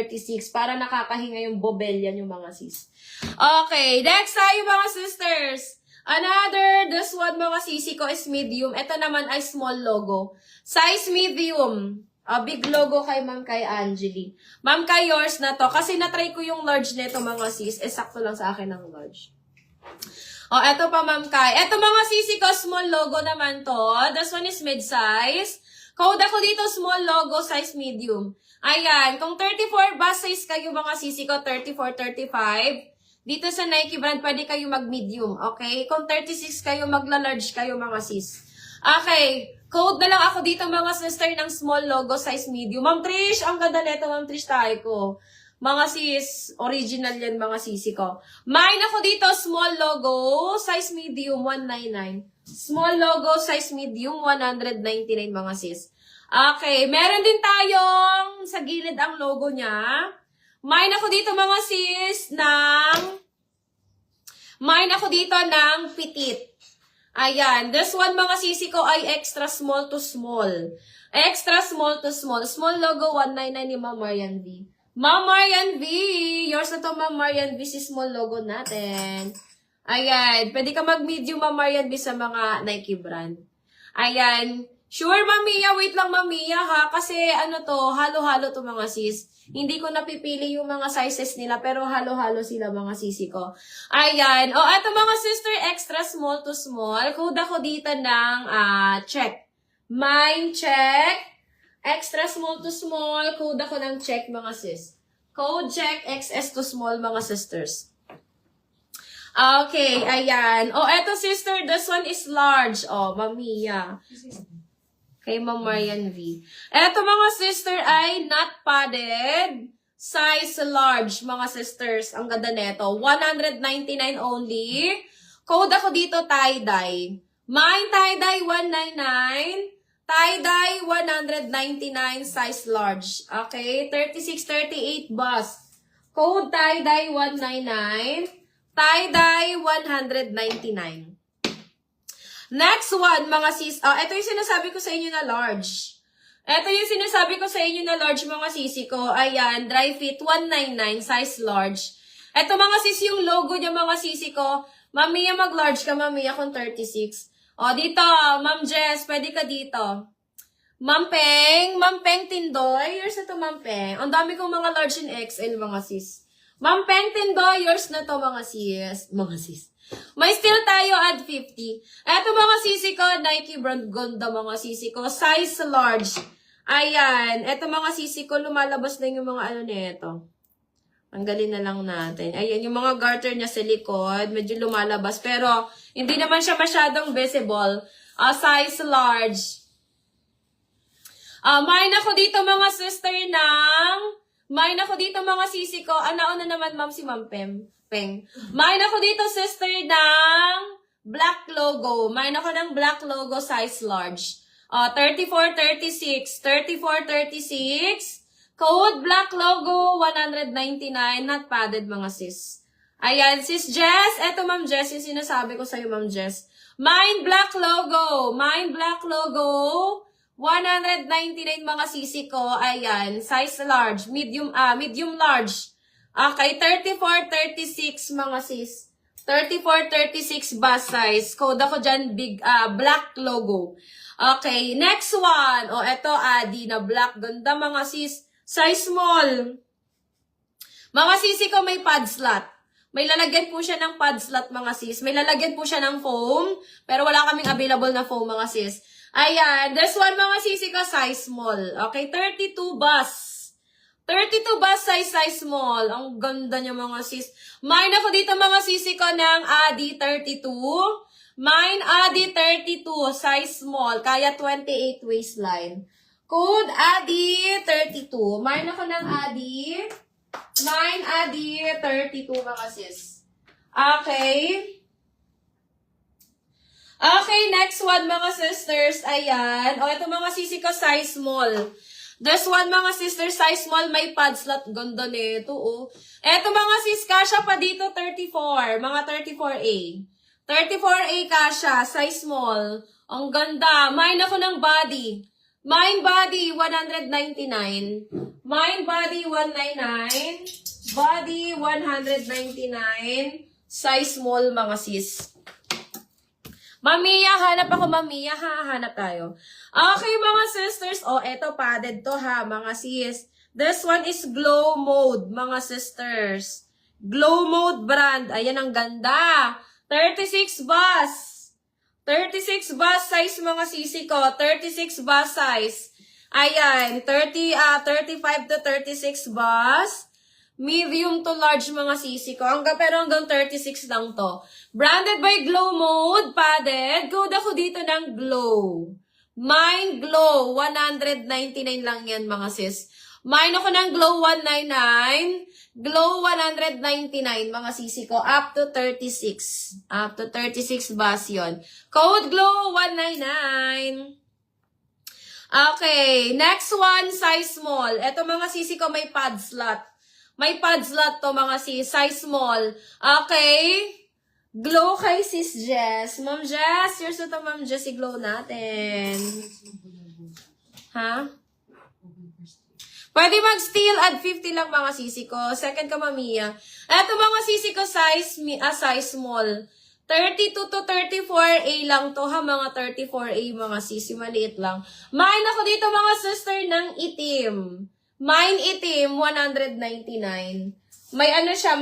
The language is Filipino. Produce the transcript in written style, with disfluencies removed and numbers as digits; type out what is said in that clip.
36 para nakakahinga yung bobelya yung mga sis. Okay, next tayo mga sisters. Another, this one mga sisi ko is medium. Ito naman ay small logo. Size medium. Big logo kay Ma'am kay Angeli. Ma'am kay yours na to. Kasi natry ko yung large nito mga sis. Sakto lang sa akin ang large. Eto pa Ma'am kay. Eto mga sisi ko, small logo naman to. This one is mid-size. Code ako dito, small logo, size medium. Ayan, kung 34 bus size kayo mga sisi ko, 34, 35. Dito sa Nike brand, pwede kayo mag-medium, okay? Kung 36 kayo, magla-large kayo mga sis. Okay, code na lang ako dito mga sister ng small logo, size medium. Ma'am Trish, ang ganda nito Ma'am Trish tayo ko. Mga sis, original yan mga sisi ko. Mine ako dito, small logo, size medium, 199. Small logo, size medium, 199 mga sis. Okay, meron din tayong sa gilid ang logo niya. Mine ako dito mga sis ng petit. Ayan, this one mga sisi ko ay extra small to small. Extra small to small. Small logo 199 ni Ma'am Marian V. Ma'am Marian V, yours na to Ma'am Marian V si small logo natin. Ayan, pwede ka mag-medium Ma'am Marian V sa mga Nike brand. Ayan. Sure, Mamiya. Wait lang, Mamiya, ha? Kasi, halo-halo to mga sis. Hindi ko napipili yung mga sizes nila, pero halo-halo sila mga sisi ko. Ayan. Eto mga sister, extra small to small. Code ako dito ng, check. Mine, check. Extra small to small. Code ako ng check, mga sis. Code check, XS to small, mga sisters. Okay, ayan. Eto sister, this one is large. Mamiya. Kay Ma'am Marian V. Eto mga sister ay not padded. Size large, mga sisters. Ang ganda neto. 199 only. Code ako dito, tie-dye. Mine tie-dye 199. Tie-dye 199, size large. Okay, 36, 38 bus. Code tie-dye 199. Tie-dye 199. Next one, mga sis. Ito yung sinasabi ko sa inyo na large. Ito yung sinasabi ko sa inyo na large, mga sisi ko. Ayan, dry fit 199, size large. Ito mga sis, yung logo niya, mga sisi ko. Mamiya, mag-large ka, Mamiya, kung 36. Dito, Ma'am Jess, pwede ka dito. Ma'am Peng Tindoy, yours na to, Ma'am Peng. Ang dami kong mga large in XL, mga sis. Ma'am Peng Tindoy, yours na to, mga sis. Mga sis. May still tayo at 50. Eto mga sisi ko, Nike brand ganda mga sisi ko. Size large. Ayan. Eto mga sisi ko, lumalabas na yung mga nito. Tanggalin na lang natin. Ayan, yung mga garter niya sa likod, medyo lumalabas. Pero, hindi naman siya masyadong visible. Size large. Mine ako dito mga sister Mine ako dito mga sisi ko. Nauna naman ma'am si Ma'am Peng. Mine ako dito, sister, ng black logo. Mine ako ng black logo, size large. 34, 36. 34, 36. Code black logo, 199. Not padded, mga sis. Ayan, sis Jess. Eto, Ma'am Jess, yung sinasabi ko sa'yo, Ma'am Jess. Mine black logo. Mine black logo. 199 mga sisi ko. Ayan, size large. Medium large. Okay, 34, 36 mga sis. 34, 36 bus size. Code ako dyan, big, black logo. Okay, next one. Eto, Adi na black. Ganda mga sis. Size small. Mga sisi ko may pad slot. May lalagyan po siya ng pad slot mga sis. May lalagyan po siya ng foam. Pero wala kaming available na foam mga sis. Ayan, this one mga sisi ko, size small. Okay, 32 bus. 32 bus size small. Ang ganda niya mga sis. Mine ako dito mga sisi ko ng Adi 32. Mine Adi 32, size small. Kaya 28 waistline. Code Adi 32. Mine ako ng Adi. Mine Adi 32 mga sis. Okay. Okay, next one mga sisters. Ayan. Ito mga sisi ko, size small. This one, mga sister, size small, may pad slot. Ganda nito, Eto, mga sis, kasha pa dito, 34. Mga 34A. 34A kasha, size small. Ang ganda. Mine ako ng body. Mind body, 199. Mind body, 199. Body, 199. Size small, mga sis. Mamiya, hanap ako, Mamiya, ha? Hanap tayo. Okay, mga sisters. Oh, eto, padded to, ha, mga sis. This one is Glow Mode, mga sisters. Glow Mode brand. Ayan, ang ganda. 36 bus. 36 bus size, mga sisi ko. 36 bus size. Ayan, 35 to 36 bus. Medium to large, mga sisi ko. Pero hanggang 36 lang to. Branded by Glow Mode, padded. Code ako dito ng Glow. Mine Glow, 199 lang yan, mga sis. Mine ako ng Glow 199. Glow 199, mga sisi ko. Up to 36. Up to 36 bus yun. Code Glow 199. Okay, next one, size small. Ito, mga sisi ko, may pad slot. May pad slot to, mga sis. Size small. Okay. Glow kay sis Jess. Ma'am Jess, here's to Ma'am Jess, i-glow natin. Ha? Pwede mag-steal at 50 lang, mga sisi ko. Second ka, Mamiya. Eto, mga sisi ko, size small. 32 to 34A lang to, ha, mga 34A, mga sisi. Maliit lang. Mine ako dito, mga sister, ng itim. Mine itim, 199. May ano siya,